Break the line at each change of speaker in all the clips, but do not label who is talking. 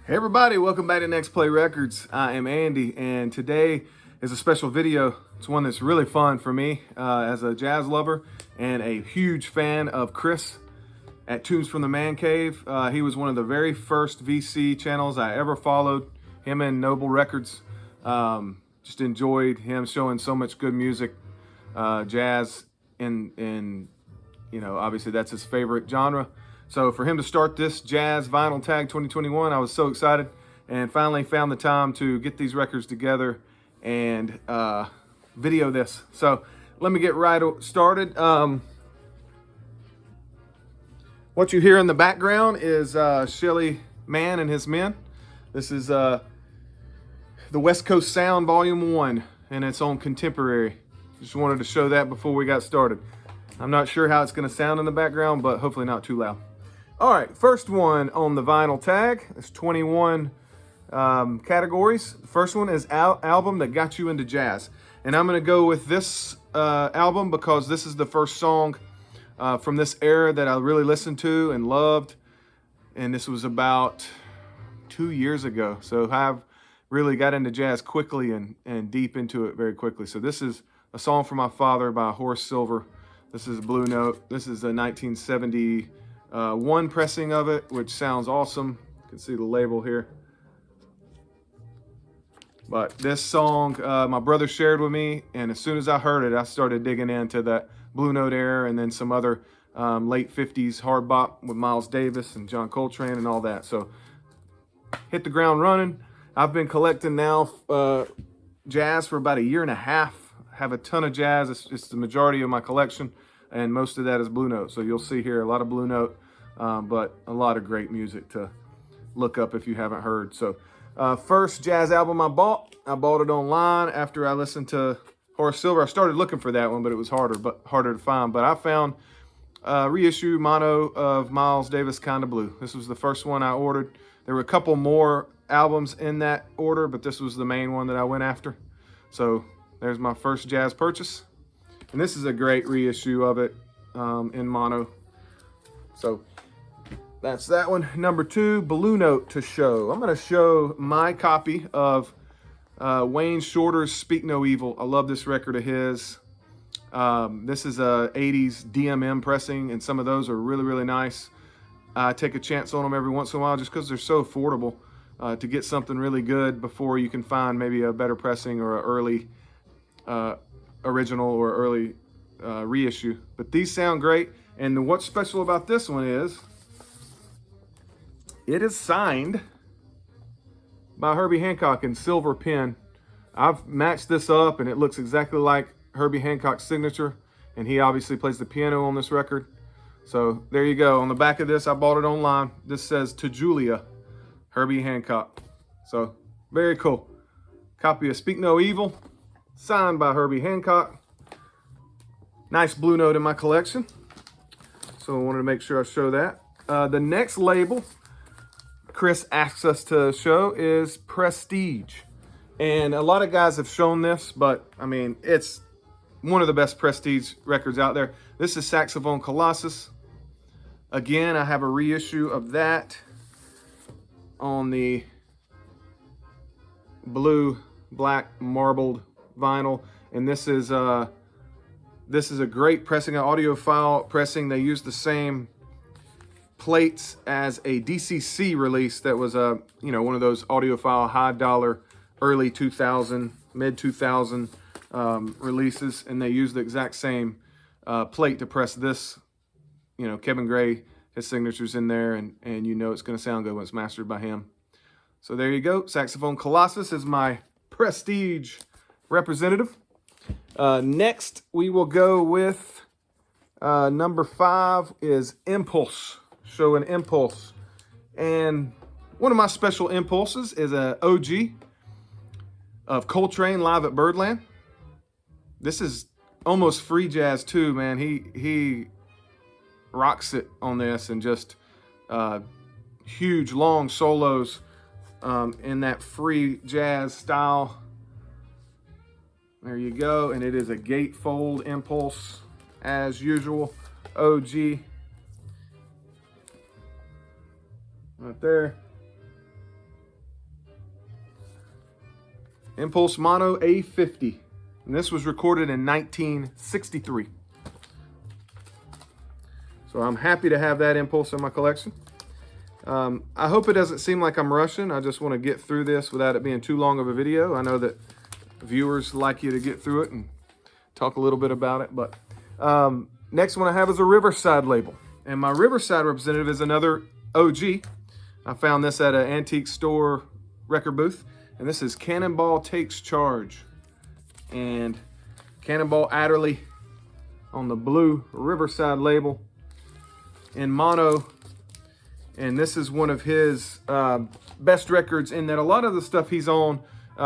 Hey everybody, welcome back to Next Play Records. I am Andy, and today is a special video. It's one that's really fun for me as a jazz lover and a huge fan of Chris at Tunes from the Man Cave. He was one of the very first VC channels I ever followed, him and Noble Records. Just enjoyed him showing so much good music, jazz, and you know, obviously that's his favorite genre. So for him to start this Jazz Vinyl Tag 2021, I was so excited and finally found the time to get these records together and video this. So let me get right started. What you hear in the background is Shelly Manne and his men. This is the West Coast Sound Volume 1, and it's on Contemporary. Just wanted to show that before we got started. I'm not sure how it's going to sound in the background, but hopefully not too loud. All right, first one on the vinyl tag. There's 21 categories. The first one is album that got you into jazz. And I'm going to go with this album because this is the first song from this era that I really listened to and loved. And this was about 2 years ago. So I've really got into jazz quickly and deep into it very quickly. So this is a song for my father by Horace Silver. This is Blue Note. This is a 1971 pressing of it, which sounds awesome. You can see the label here. But this song, my brother shared with me, and as soon as I heard it, I started digging into that Blue Note era and then some other late 50s hard bop with Miles Davis and John Coltrane and all that. So hit the ground running. I've been collecting now jazz for about a year and a half. Have a ton of jazz. It's the majority of my collection, and most of that is Blue Note. So you'll see here a lot of Blue Note, but a lot of great music to look up if you haven't heard. So first jazz album I bought it online after I listened to Horace Silver. I started looking for that one, but it was harder to find. But I found reissue mono of Miles Davis, Kinda Blue. This was the first one I ordered. There were a couple more albums in that order, but this was the main one that I went after. So there's my first jazz purchase. And this is a great reissue of it in mono. So that's that one. Number 2, Blue Note to show. I'm going to show my copy of Wayne Shorter's Speak No Evil. I love this record of his. This is a 80s DMM pressing, and some of those are really, really nice. I take a chance on them every once in a while just because they're so affordable to get something really good before you can find maybe a better pressing or an early original or early reissue. But these sound great, and what's special about this one is it is signed by Herbie Hancock in silver pen. I've matched this up and it looks exactly like Herbie Hancock's signature, and he obviously plays the piano on this record. So there you go. On the back of this, I bought it online. This says "To Julia, Herbie Hancock." So very cool. Copy of Speak No Evil, signed by Herbie Hancock. Nice Blue Note in my collection. So I wanted to make sure I show that. The next label Chris asks us to show is Prestige. And a lot of guys have shown this, but I mean, it's one of the best Prestige records out there. This is Saxophone Colossus. Again, I have a reissue of that on the blue, black, marbled vinyl. And this is a great pressing, an audiophile pressing. They use the same plates as a DCC release that was one of those audiophile high dollar early 2000, mid 2000 releases, and they use the exact same plate to press this. You know, Kevin Gray, his signature's in there, and you know it's going to sound good when it's mastered by him. So there you go. Saxophone Colossus is my Prestige representative. Next, we will go with number 5 is Impulse. Show an Impulse. And one of my special impulses is a OG of Coltrane live at Birdland. This is almost free jazz too, man. He rocks it on this, and just huge long solos in that free jazz style. There you go. And it is a gatefold Impulse as usual. OG. Right there. Impulse Mono A50. And this was recorded in 1963. So I'm happy to have that Impulse in my collection. I hope it doesn't seem like I'm rushing. I just want to get through this without it being too long of a video. I know that viewers like you to get through it and talk a little bit about it. But next one I have is a Riverside label. And my Riverside representative is another OG. I found this at an antique store record booth. And this is Cannonball Takes Charge. And Cannonball Adderley on the blue Riverside label in mono. And this is one of his best records in that a lot of the stuff he's on,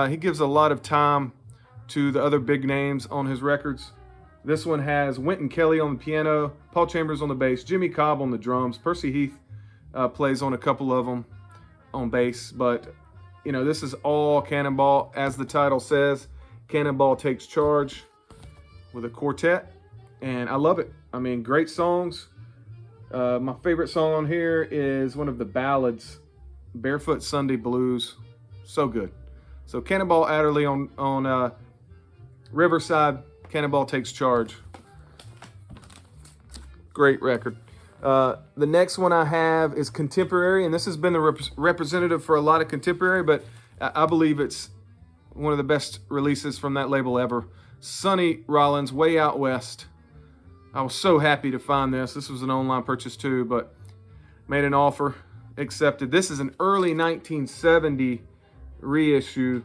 he gives a lot of time to the other big names on his records. This one has Wynton Kelly on the piano, Paul Chambers on the bass, Jimmy Cobb on the drums, Percy Heath plays on a couple of them on bass. But, you know, this is all Cannonball, as the title says. Cannonball Takes Charge with a quartet. And I love it. I mean, great songs. My favorite song on here is one of the ballads, Barefoot Sunday Blues. So good. So Cannonball Adderley on Riverside, Cannonball Takes Charge. Great record. The next one I have is contemporary, and this has been the representative for a lot of contemporary, but I believe it's one of the best releases from that label ever. Sonny Rollins, Way Out West. I was so happy to find this. This was an online purchase too, but made an offer, accepted. This is an early 1970 reissue,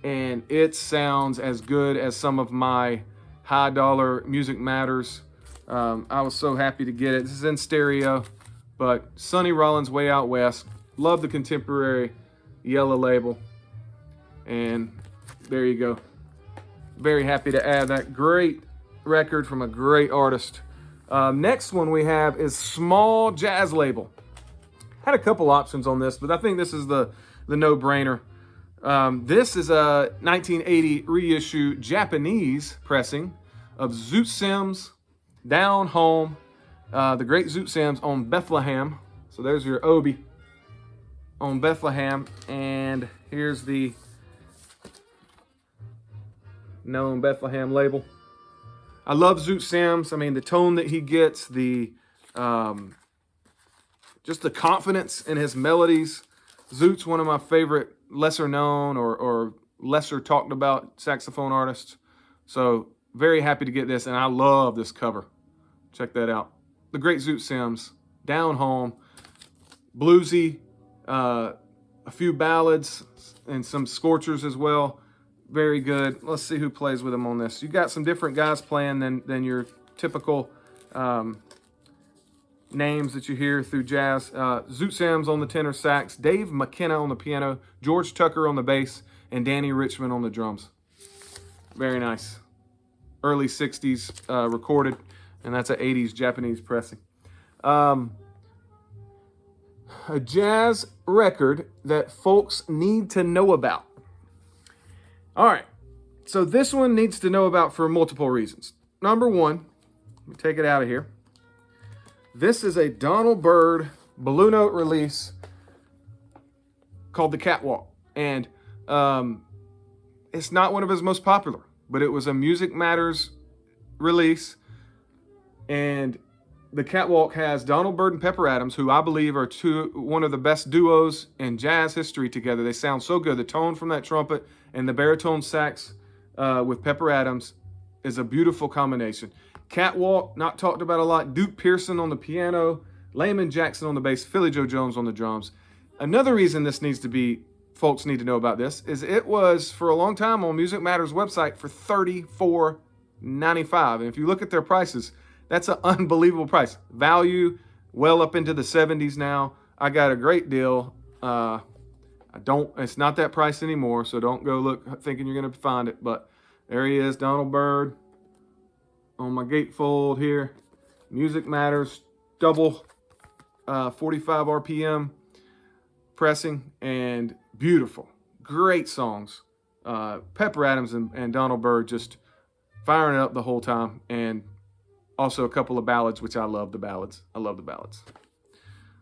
and it sounds as good as some of my high dollar Music Matters. I was so happy to get it. This is in stereo, but Sonny Rollins, Way Out West. Love the contemporary yellow label. And there you go. Very happy to add that. Great record from a great artist. Next one we have is Small Jazz Label. Had a couple options on this, but I think this is the no-brainer. This is a 1980 reissue Japanese pressing of Zoot Sims, Down Home, the great Zoot Sims on Bethlehem. So there's your Obi on Bethlehem, and here's the known Bethlehem label. I love Zoot Sims. I mean, the tone that he gets, the just the confidence in his melodies. Zoot's one of my favorite lesser known or lesser talked about saxophone artists. So very happy to get this, and I love this cover. Check that out. The great Zoot Sims, Down Home, bluesy, a few ballads and some scorchers as well. Very good. Let's see who plays with him on this. You got some different guys playing than your typical names that you hear through jazz. Zoot Sims on the tenor sax, Dave McKenna on the piano, George Tucker on the bass, and Danny Richmond on the drums. Very nice. Early 60s recorded, and that's an 80s Japanese pressing. A jazz record that folks need to know about. All right, so this one needs to know about for multiple reasons. Number one, let me take it out of here. This is a Donald Byrd Blue Note release called The Catwalk. And it's not one of his most popular, but it was a Music Matters release. And The Catwalk has Donald Byrd and Pepper Adams, who I believe are one of the best duos in jazz history together. They sound so good. The tone from that trumpet and the baritone sax with Pepper Adams is a beautiful combination. Catwalk, not talked about a lot. Duke Pearson on the piano, Layman Jackson on the bass, Philly Joe Jones on the drums. Another reason this needs to be, folks need to know about this, is it was for a long time on Music Matters website for $34.95. And if you look at their prices, that's an unbelievable price. Value well up into the 70s now. I got a great deal. It's not that price anymore, so don't go look thinking you're going to find it. But there he is, Donald Byrd on my gatefold here. Music Matters, double 45 RPM pressing, and beautiful. Great songs. Pepper Adams and Donald Byrd just firing it up the whole time. And also a couple of ballads, which I love the ballads. I love the ballads.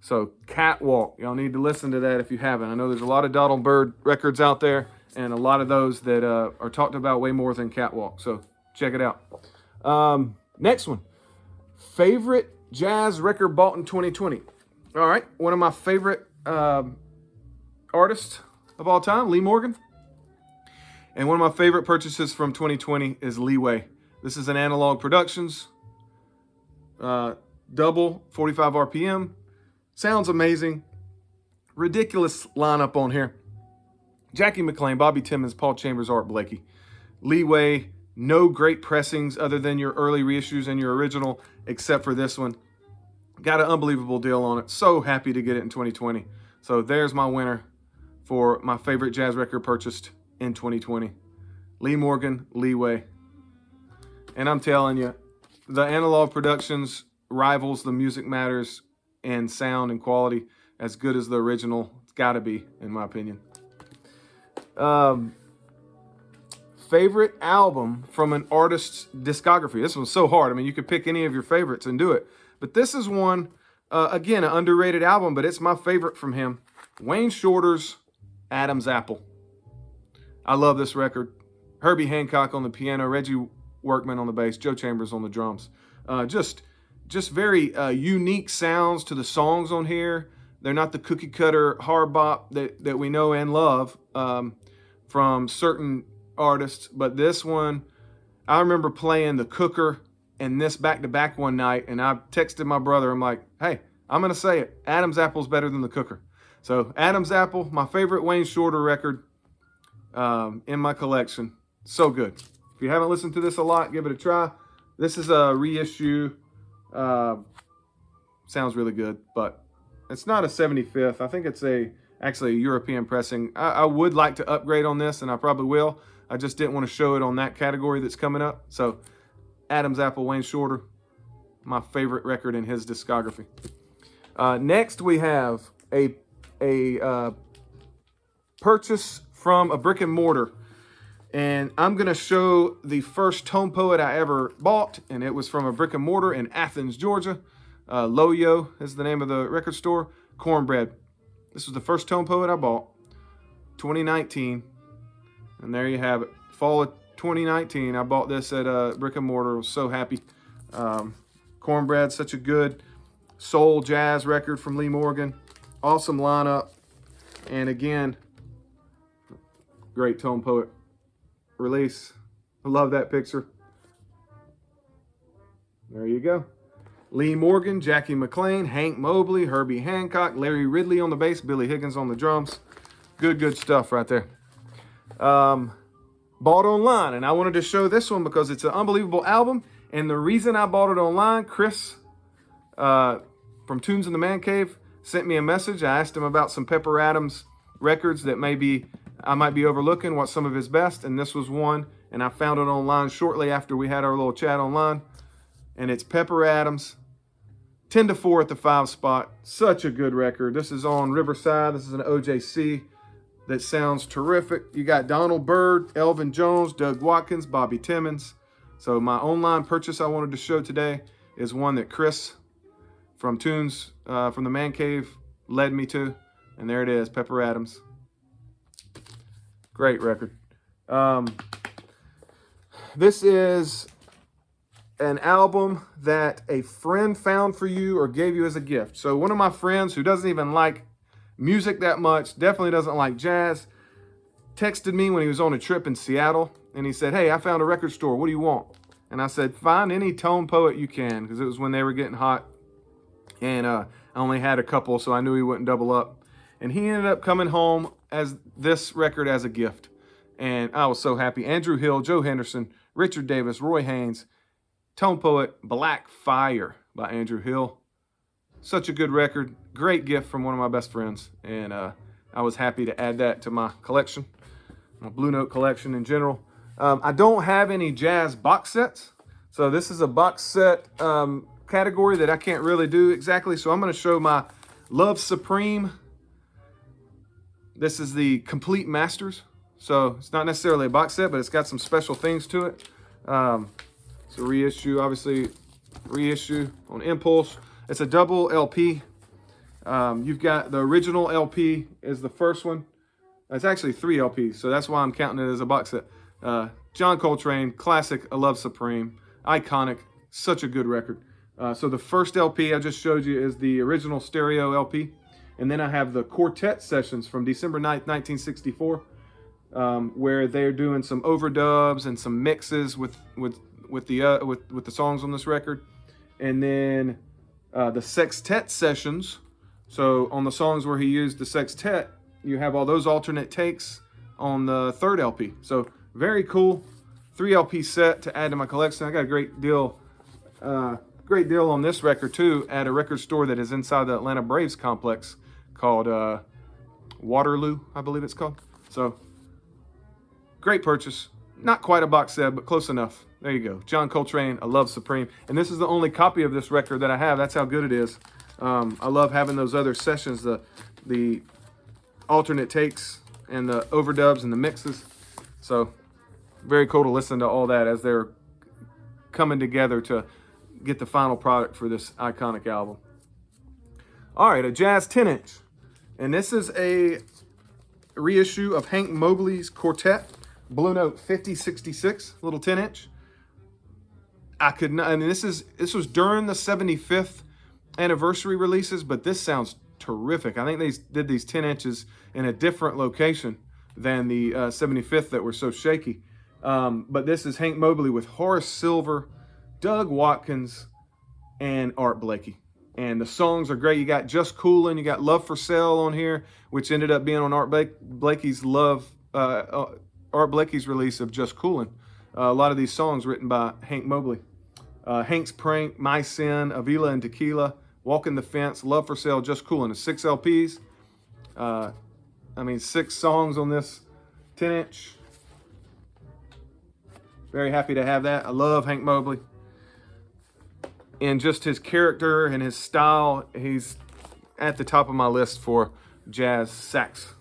So Catwalk, y'all need to listen to that if you haven't. I know there's a lot of Donald Byrd records out there, and a lot of those that are talked about way more than Catwalk. So check it out. Next one, favorite jazz record bought in 2020. All right, one of my favorite artists of all time, Lee Morgan. And one of my favorite purchases from 2020 is Leeway. This is an Analog Productions, double 45 RPM. Sounds amazing. Ridiculous lineup on here. Jackie McLean, Bobby Timmons, Paul Chambers, Art Blakey. Leeway, no great pressings other than your early reissues and your original, except for this one. Got an unbelievable deal on it. So happy to get it in 2020. So there's my winner for my favorite jazz record purchased in 2020. Lee Morgan, Leeway. And I'm telling you, the Analog Productions rivals the Music Matters in sound and quality as good as the original. It's got to be, in my opinion. Favorite album from an artist's discography. This one's so hard. I mean, you could pick any of your favorites and do it. But this is one, again, an underrated album, but it's my favorite from him. Wayne Shorter's Adam's Apple. I love this record. Herbie Hancock on the piano, Reggie Workman on the bass, Joe Chambers on the drums. Just very unique sounds to the songs on here. They're not the cookie cutter hard bop that we know and love from certain artists. But this one, I remember playing the Cooker and this back-to-back one night, and I texted my brother. I'm like, hey, I'm going to say it. Adam's Apple's better than the Cooker. So Adam's Apple, my favorite Wayne Shorter record in my collection. So good. If you haven't listened to this a lot, give it a try. This is a reissue. Sounds really good, but it's not a 75th. I think it's actually a European pressing. I would like to upgrade on this, and I probably will. I just didn't want to show it on that category that's coming up. So Adam's Apple, Wayne Shorter, my favorite record in his discography. Next, we have a purchase from a brick and mortar. And I'm going to show the first Tone Poet I ever bought, and it was from a brick and mortar in Athens, Georgia. Loyo is the name of the record store. Cornbread. This was the first Tone Poet I bought, 2019. And there you have it. Fall of 2019, I bought this at a brick and mortar. I was so happy. Cornbread, such a good soul jazz record from Lee Morgan. Awesome lineup. And again, great Tone Poet release. I love that picture. There you go. Lee Morgan, Jackie McLean, Hank Mobley, Herbie Hancock, Larry Ridley on the bass, Billy Higgins on the drums. Good stuff right there. Bought online, and I wanted to show this one because it's an unbelievable album. And the reason I bought it online, Chris from Tunes in the Man Cave sent me a message. I asked him about some Pepper Adams records that maybe I might be overlooking, what's some of his best, and this was one. And I found it online shortly after we had our little chat online. And it's Pepper Adams, 10-4 at the 5 spot. Such a good record. This is on Riverside. This is an OJC that sounds terrific. You got Donald Byrd, Elvin Jones, Doug Watkins, Bobby Timmons. So my online purchase I wanted to show today is one that Chris from Tunes from the Man Cave led me to. And there it is, Pepper Adams. Great record. This is an album that a friend found for you or gave you as a gift. So one of my friends who doesn't even like music that much, definitely doesn't like jazz, texted me when he was on a trip in Seattle, and he said, hey, I found a record store. What do you want? And I said, find any Tone Poet you can, because it was when they were getting hot. And I only had a couple, so I knew he wouldn't double up. And he ended up coming home as this record as a gift. And I was so happy. Andrew Hill, Joe Henderson, Richard Davis, Roy Haynes, Tone Poet, Black Fire by Andrew Hill. Such a good record. Great gift from one of my best friends. And I was happy to add that to my collection, my Blue Note collection in general. I don't have any jazz box sets. So this is a box set category that I can't really do exactly. So I'm going to show my Love Supreme. This is the Complete Masters. So it's not necessarily a box set, but it's got some special things to it. It's a reissue, obviously reissue on Impulse. It's a double LP. You've got the original LP is the first one. It's actually 3 LPs, so that's why I'm counting it as a box set. John Coltrane, classic, A Love Supreme, iconic, such a good record. So the first LP I just showed you is the original stereo LP. And then I have the quartet sessions from December 9th, 1964, where they're doing some overdubs and some mixes with the songs on this record. And then the sextet sessions. So on the songs where he used the sextet, you have all those alternate takes on the third LP. So very cool 3 LP set to add to my collection. I got a great deal on this record too at a record store that is inside the Atlanta Braves complex called Waterloo, I believe it's called. So great purchase. Not quite a box set, but close enough. There you go. John Coltrane, A Love Supreme. And this is the only copy of this record that I have. That's how good it is. I love having those other sessions, the alternate takes and the overdubs and the mixes. So very cool to listen to all that as they're coming together to get the final product for this iconic album. All right, a Jazz 10-inch. And this is a reissue of Hank Mobley's Quartet, Blue Note 5066, little 10-inch. This was during the 75th anniversary releases, but this sounds terrific. I think they did these 10 inches in a different location than the 75th that were so shaky. But this is Hank Mobley with Horace Silver, Doug Watkins, and Art Blakey. And the songs are great. You got Just Coolin', you got Love for Sale on here, which ended up being on Art Blakey's release of Just Coolin'. A lot of these songs written by Hank Mobley. Hank's Prank, My Sin, Avila and Tequila, Walking the Fence, Love for Sale, Just Coolin'. It's 6 LPs. 6 songs on this 10-inch. Very happy to have that. I love Hank Mobley. And just his character and his style, he's at the top of my list for jazz sax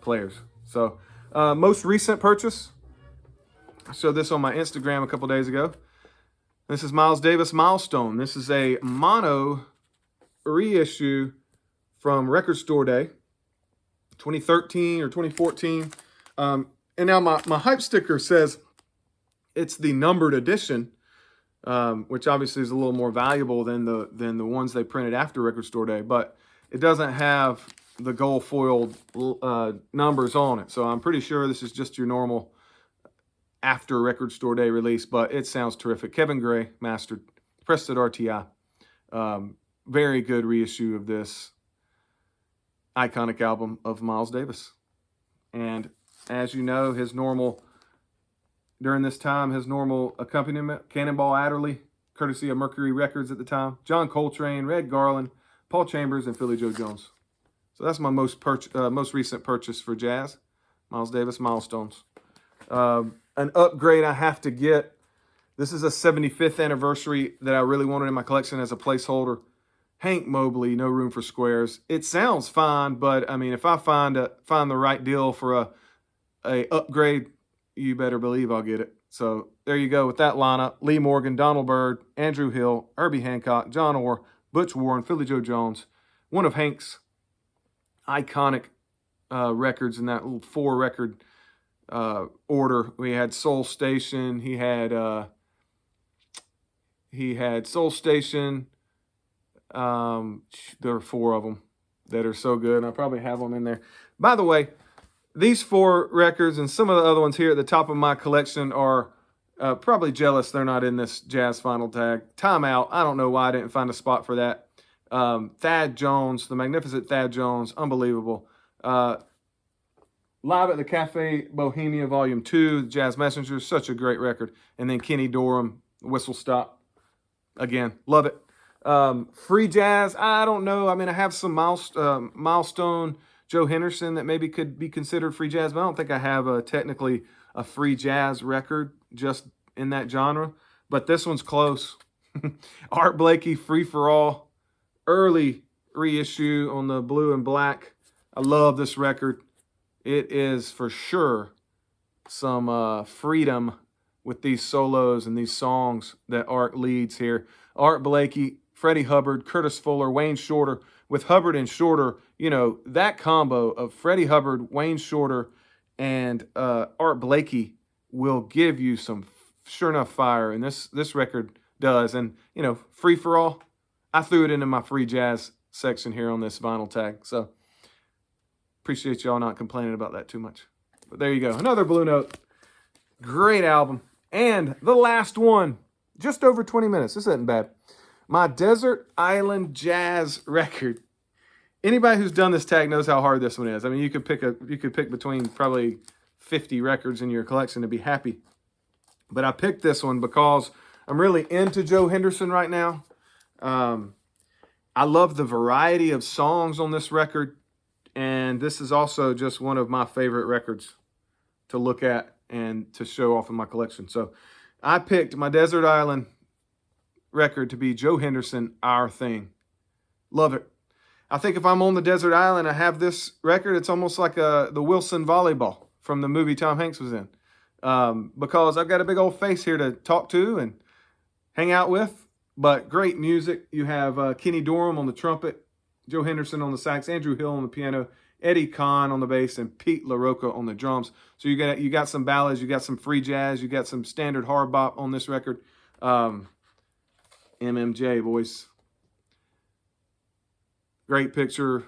players. So, most recent purchase. I showed this on my Instagram a couple days ago. This is Miles Davis Milestone. This is a mono reissue from Record Store Day, 2013 or 2014. And now my hype sticker says it's the numbered edition, which obviously is a little more valuable than the ones they printed after Record Store Day, but it doesn't have the gold foiled numbers on it. So I'm pretty sure this is just your normal after Record Store Day release, but it sounds terrific. Kevin Gray mastered, pressed at RTI. Very good reissue of this iconic album of Miles Davis. And as you know, during this time, his normal accompaniment, Cannonball Adderley, courtesy of Mercury Records at the time, John Coltrane, Red Garland, Paul Chambers, and Philly Joe Jones. So that's my most recent purchase for jazz, Miles Davis Milestones. An upgrade I have to get. This is a 75th anniversary that I really wanted in my collection as a placeholder. Hank Mobley, No Room for Squares. It sounds fine, but I mean, if I find the right deal for a upgrade, you better believe I'll get it. So there you go with that lineup. Lee Morgan, Donald Byrd, Andrew Hill, Herbie Hancock, John Orr, Butch Warren, Philly Joe Jones. One of Hank's iconic records in that little 4-record order. We had Soul Station. He had Soul Station. There are 4 of them that are so good, and I probably have them in there. By the way, these 4 records and some of the other ones here at the top of my collection are probably jealous they're not in this Jazz Final Tag. Time Out. I don't know why I didn't find a spot for that. Thad Jones, the magnificent Thad Jones, unbelievable. Live at the Cafe Bohemia Volume 2, Jazz Messengers, such a great record. And then Kenny Dorham, Whistle Stop. Again, love it. Free jazz, I don't know. I mean, I have some Milestone, Joe Henderson that maybe could be considered free jazz, but I don't think I have technically a free jazz record just in that genre. But this one's close. Art Blakey, Free for All, early reissue on the blue and black. I love this record. It is for sure some freedom with these solos and these songs that Art leads here. Art Blakey, Freddie Hubbard, Curtis Fuller, Wayne Shorter. With Hubbard and Shorter, you know, that combo of Freddie Hubbard, Wayne Shorter, and Art Blakey will give you some sure enough fire, and this record does. And you know, Free for All, I threw it into my free jazz section here on this vinyl tag. So appreciate y'all not complaining about that too much. But there you go, another Blue Note, great album. And the last one, just over 20 minutes. This isn't bad. My Desert Island Jazz record. Anybody who's done this tag knows how hard this one is. I mean, you could pick between probably 50 records in your collection to be happy. But I picked this one because I'm really into Joe Henderson right now. I love the variety of songs on this record. And this is also just one of my favorite records to look at and to show off in my collection. So I picked my Desert Island record to be Joe Henderson, Our Thing. Love it. I think if I'm on the desert island, I have this record. It's almost like the Wilson volleyball from the movie Tom Hanks was in. Because I've got a big old face here to talk to and hang out with. But great music. You have Kenny Dorham on the trumpet, Joe Henderson on the sax, Andrew Hill on the piano, Eddie Kahn on the bass, and Pete LaRocca on the drums. So you got some ballads, you got some free jazz, you got some standard hard bop on this record. MMJ, boys. Great picture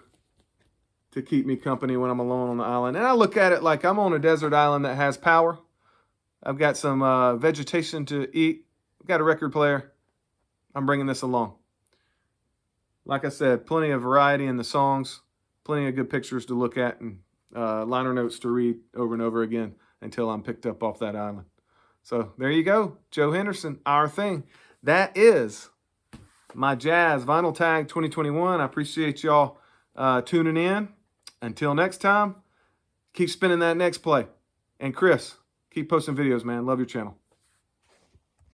to keep me company when I'm alone on the island. And I look at it like I'm on a desert island that has power. I've got some vegetation to eat. I've got a record player. I'm bringing this along. Like I said, plenty of variety in the songs, plenty of good pictures to look at, and liner notes to read over and over again until I'm picked up off that island. So there you go. Joe Henderson, Our Thing. That is my Jazz Vinyl Tag 2021. I appreciate y'all tuning in. Until next time, keep spinning that next play. And Chris, keep posting videos, man. Love your channel.